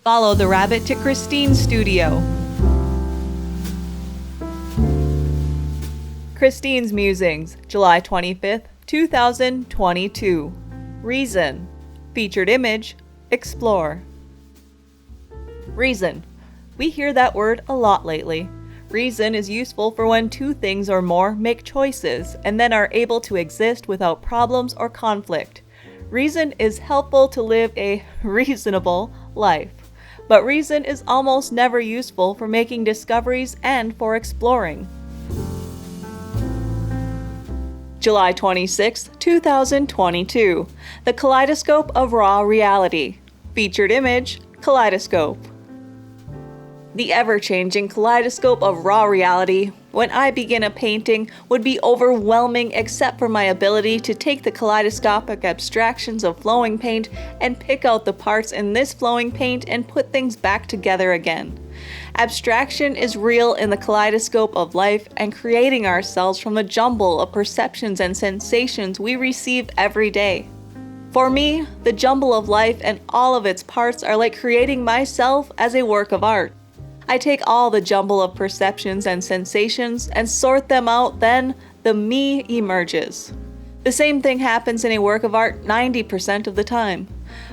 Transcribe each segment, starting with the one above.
Follow the rabbit to Christine's studio. Christine's Musings, July 25th, 2022. Reason. Featured image. Explore. Reason. We hear that word a lot lately. Reason is useful for when two things or more make choices and then are able to exist without problems or conflict. Reason is helpful to live a reasonable life. But reason is almost never useful for making discoveries and for exploring. July 26, 2022. The Kaleidoscope of Raw Reality. Featured image, Kaleidoscope. The ever-changing kaleidoscope of raw reality, when I begin a painting, would be overwhelming except for my ability to take the kaleidoscopic abstractions of flowing paint and pick out the parts in this flowing paint and put things back together again. Abstraction is real in the kaleidoscope of life and creating ourselves from the jumble of perceptions and sensations we receive every day. For me, the jumble of life and all of its parts are like creating myself as a work of art. I take all the jumble of perceptions and sensations and sort them out, then the me emerges. The same thing happens in a work of art 90% of the time.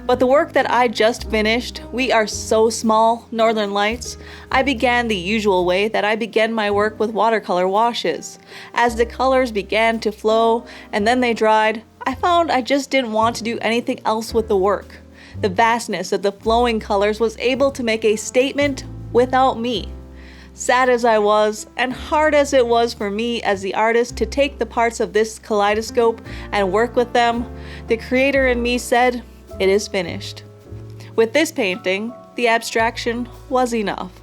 But the work that I just finished, We Are So Small, Northern Lights, I began the usual way that I begin my work with watercolor washes. As the colors began to flow and then they dried, I found I just didn't want to do anything else with the work. The vastness of the flowing colors was able to make a statement without me. Sad as I was, and hard as it was for me as the artist to take the parts of this kaleidoscope and work with them, the creator in me said, "It is finished." With this painting, the abstraction was enough.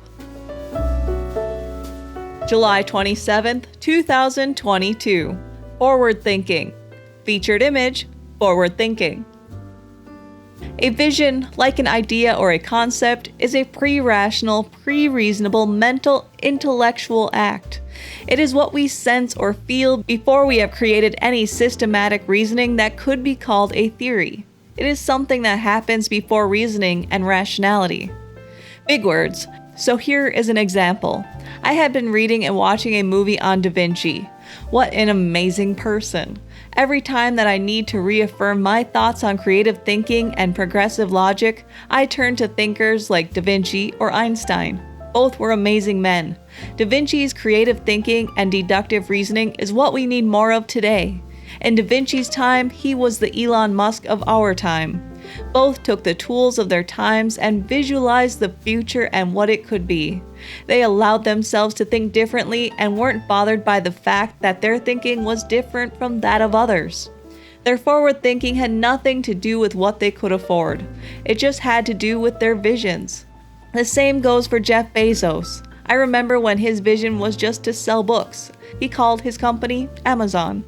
July 27th, 2022. Forward thinking. Featured image, forward thinking. A vision, like an idea or a concept, is a pre-rational, pre-reasonable, mental, intellectual act. It is what we sense or feel before we have created any systematic reasoning that could be called a theory. It is something that happens before reasoning and rationality. Big words. So here is an example. I had been reading and watching a movie on Da Vinci. What an amazing person. Every time that I need to reaffirm my thoughts on creative thinking and progressive logic, I turn to thinkers like Da Vinci or Einstein. Both were amazing men. Da Vinci's creative thinking and deductive reasoning is what we need more of today. In Da Vinci's time, he was the Elon Musk of our time. Both took the tools of their times and visualized the future and what it could be. They allowed themselves to think differently and weren't bothered by the fact that their thinking was different from that of others. Their forward thinking had nothing to do with what they could afford. It just had to do with their visions. The same goes for Jeff Bezos. I remember when his vision was just to sell books. He called his company Amazon.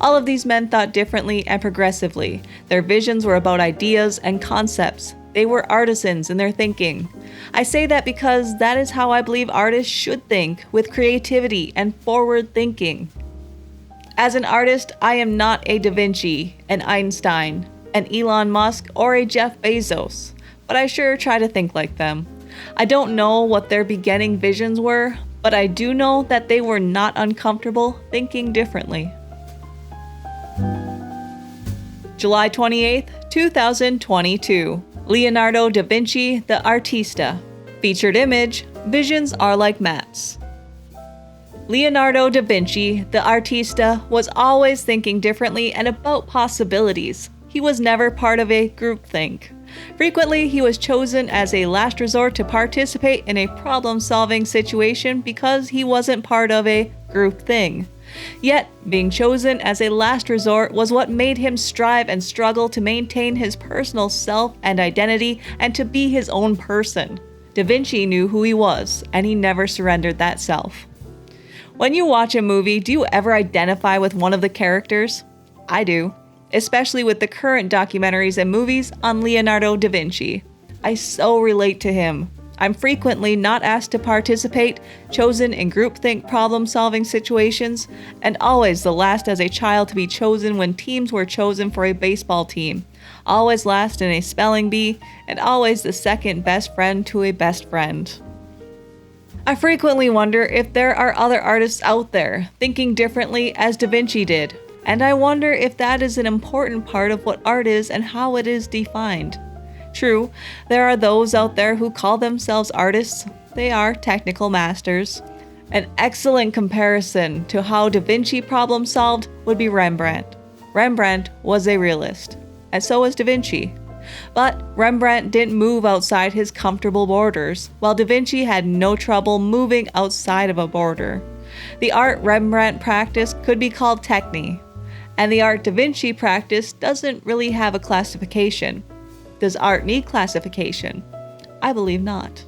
All of these men thought differently and progressively. Their visions were about ideas and concepts. They were artisans in their thinking. I say that because that is how I believe artists should think, with creativity and forward thinking. As an artist, I am not a Da Vinci, an Einstein, an Elon Musk, or a Jeff Bezos, but I sure try to think like them. I don't know what their beginning visions were, but I do know that they were not uncomfortable thinking differently. July 28th, 2022. Leonardo Da Vinci, the Artista. Featured image, Visions Are Like Maps. Leonardo da Vinci, the Artista, was always thinking differently and about possibilities. He was never part of a groupthink. Frequently, he was chosen as a last resort to participate in a problem-solving situation because he wasn't part of a group thing. Yet, being chosen as a last resort was what made him strive and struggle to maintain his personal self and identity and to be his own person. Da Vinci knew who he was, and he never surrendered that self. When you watch a movie, do you ever identify with one of the characters? I do, especially with the current documentaries and movies on Leonardo da Vinci. I so relate to him. I'm frequently not asked to participate, chosen in groupthink problem-solving situations, and always the last as a child to be chosen when teams were chosen for a baseball team, always last in a spelling bee, and always the second best friend to a best friend. I frequently wonder if there are other artists out there thinking differently as Da Vinci did, and I wonder if that is an important part of what art is and how it is defined. True, there are those out there who call themselves artists. They are technical masters. An excellent comparison to how Da Vinci problem solved would be Rembrandt. Rembrandt was a realist, and so was Da Vinci. But Rembrandt didn't move outside his comfortable borders, while Da Vinci had no trouble moving outside of a border. The art Rembrandt practiced could be called techne, and the art Da Vinci practiced doesn't really have a classification. Does art need classification? I believe not.